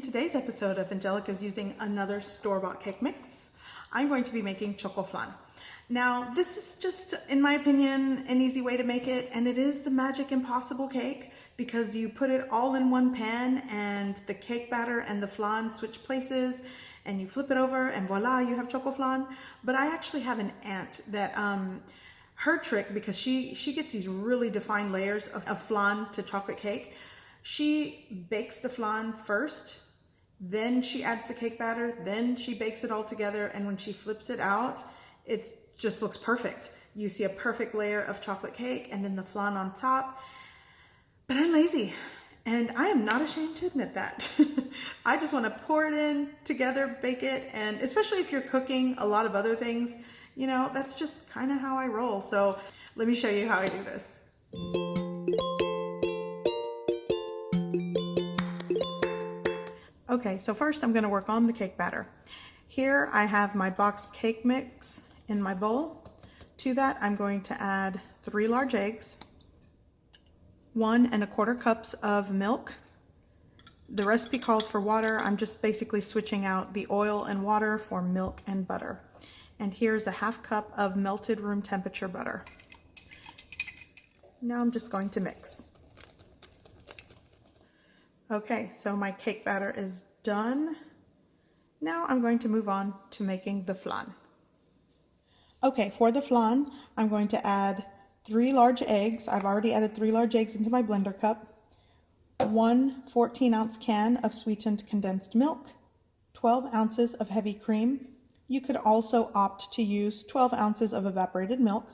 today's episode of Angelica's using another store-bought cake mix, I'm going to be making Chocoflan. Now, this is just, in my opinion, an easy way to make it, and it is the magic impossible cake because you put it all in one pan and the cake batter and the flan switch places and you flip it over and voila, you have Chocoflan. But I actually have an aunt that, her trick, because she gets these really defined layers of flan to chocolate cake. She bakes the flan first, then she adds the cake batter, then she bakes it all together, and when she flips it out, it just looks perfect. You see a perfect layer of chocolate cake and then the flan on top. But I'm lazy, and I am not ashamed to admit that. I just want to pour it in together, bake it, and especially if you're cooking a lot of other things, you know, that's just kind of how I roll. So let me show you how I do this. Okay, so first I'm going to work on the cake batter. Here I have my boxed cake mix in my bowl. To that I'm going to add 3 large eggs, 1 1/4 cups of milk. The recipe calls for water. I'm just basically switching out the oil and water for milk and butter. And here's a 1/2 cup of melted room temperature butter. Now I'm just going to mix. Okay, so my cake batter is done. Now I'm going to move on to making the flan. Okay, for the flan, I'm going to add 3 large eggs. I've already added 3 large eggs into my blender cup, 1 14-ounce can of sweetened condensed milk, 12 ounces of heavy cream. You could also opt to use 12 ounces of evaporated milk.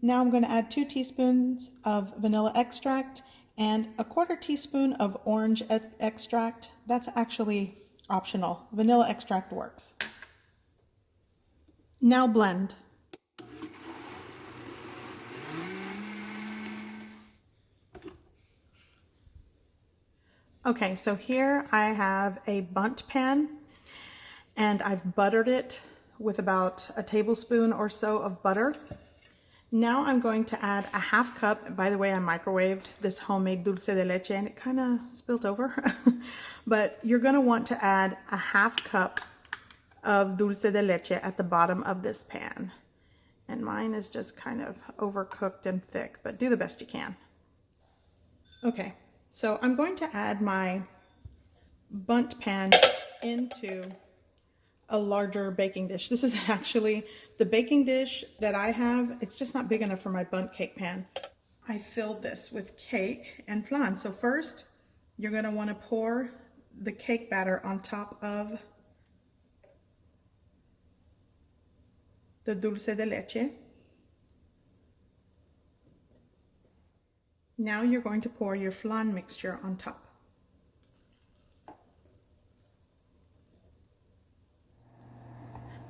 Now I'm going to add 2 teaspoons of vanilla extract and 1/4 teaspoon of orange extract. That's actually optional. Vanilla extract works. Now blend. Okay, so here I have a BUNDT pan and I've buttered it with about a tablespoon or so of butter. Now I'm going to add a 1/2 cup. By the way, I microwaved this homemade dulce de leche and it kind of spilt over. But you're going to want to add a 1/2 cup of dulce de leche at the bottom of this pan. And mine is just kind of overcooked and thick, but do the best you can. Okay, so I'm going to add my BUNDT pan into a larger baking dish. This is actually the baking dish that I have. It's just not big enough for my BUNDT cake pan. I filled this with cake and flan. So first, you're going to want to pour the cake batter on top of the dulce de leche. Now you're going to pour your flan mixture on top.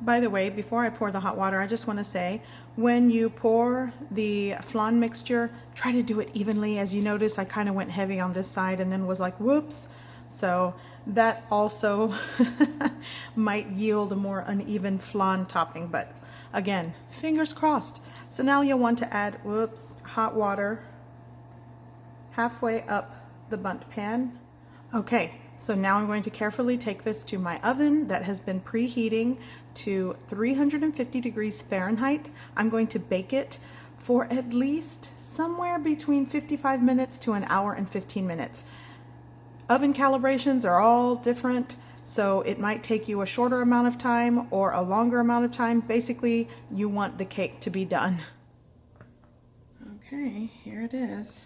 By the way, before I pour the hot water, I just want to say, when you pour the flan mixture, try to do it evenly. As you notice, I kind of went heavy on this side and then was like, whoops. So that also might yield a more uneven flan topping, but again, fingers crossed. So now you'll want to add, hot water halfway up the BUNDT pan. Okay. So now I'm going to carefully take this to my oven that has been preheating to 350 degrees Fahrenheit. I'm going to bake it for at least somewhere between 55 minutes to 1 hour and 15 minutes. Oven calibrations are all different, so it might take you a shorter amount of time or a longer amount of time. Basically, you want the cake to be done. Okay, here it is.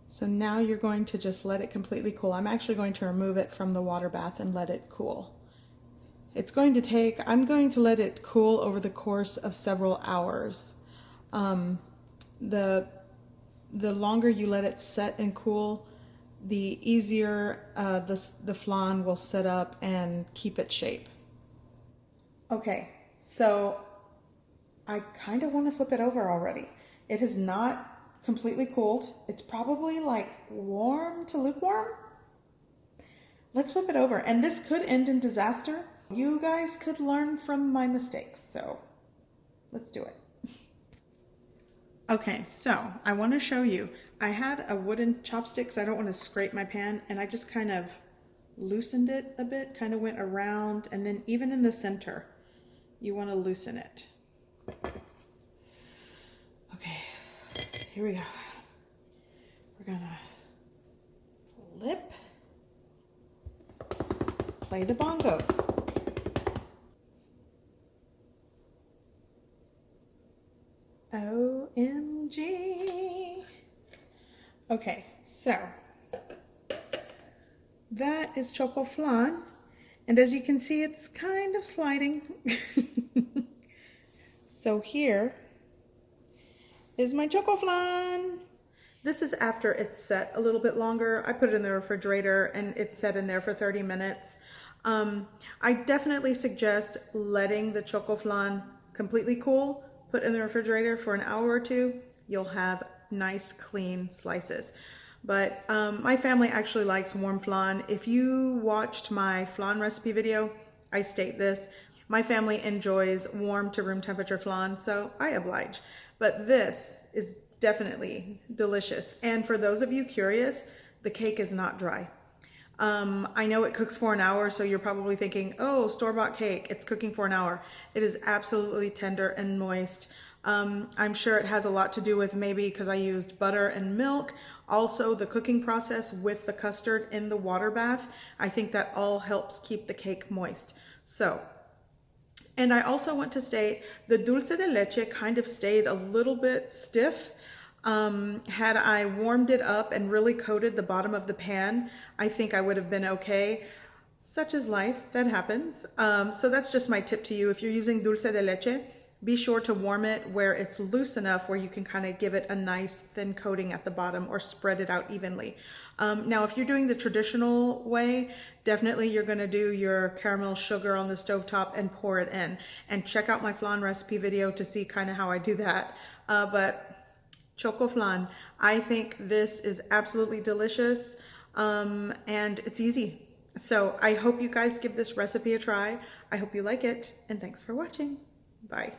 So now you're going to just let it completely cool. I'm actually going to remove it from the water bath and let it cool. It's going to take, I'm going to let it cool over the course of several hours. The longer you let it set and cool, the easier the flan will set up and keep its shape. Okay, so I kind of want to flip it over already. It has not completely cooled. It's probably like warm to lukewarm. Let's flip it over, and this could end in disaster. You guys could learn from my mistakes, so let's do it. Okay, so I want to show you, I had a wooden chopstick, so I don't want to scrape my pan, and I just kind of loosened it a bit, kind of went around, and then even in the center, you want to loosen it. Okay, here we go. We're gonna flip, play the bongos. OMG. Okay, so that is Chocoflan, and as you can see, it's kind of sliding. So here is my Chocoflan. This is after it's set a little bit longer. I put it in the refrigerator and it's set in there for 30 minutes. I definitely suggest letting the Chocoflan completely cool, put in the refrigerator for an hour or two. You'll have nice clean slices. But my family actually likes warm flan. If you watched my flan recipe video, I state this. My family enjoys warm to room temperature flan, so I oblige. But this is definitely delicious. And for those of you curious, the cake is not dry. I know it cooks for an hour, so you're probably thinking, oh, store-bought cake, it's cooking for an hour. It is absolutely tender and moist. I'm sure it has a lot to do with maybe because I used butter and milk. Also, the cooking process with the custard in the water bath. I think that all helps keep the cake moist. So, and I also want to state the dulce de leche kind of stayed a little bit stiff. Had I warmed it up and really coated the bottom of the pan, I think I would have been okay. Such is life, that happens. So that's just my tip to you. If you're using dulce de leche, be sure to warm it where it's loose enough where you can kind of give it a nice thin coating at the bottom or spread it out evenly. Now, if you're doing the traditional way, definitely you're going to do your caramel sugar on the stovetop and pour it in. And check out my flan recipe video to see kind of how I do that. But Chocoflan, I think this is absolutely delicious and it's easy. So I hope you guys give this recipe a try. I hope you like it, and thanks for watching. Bye.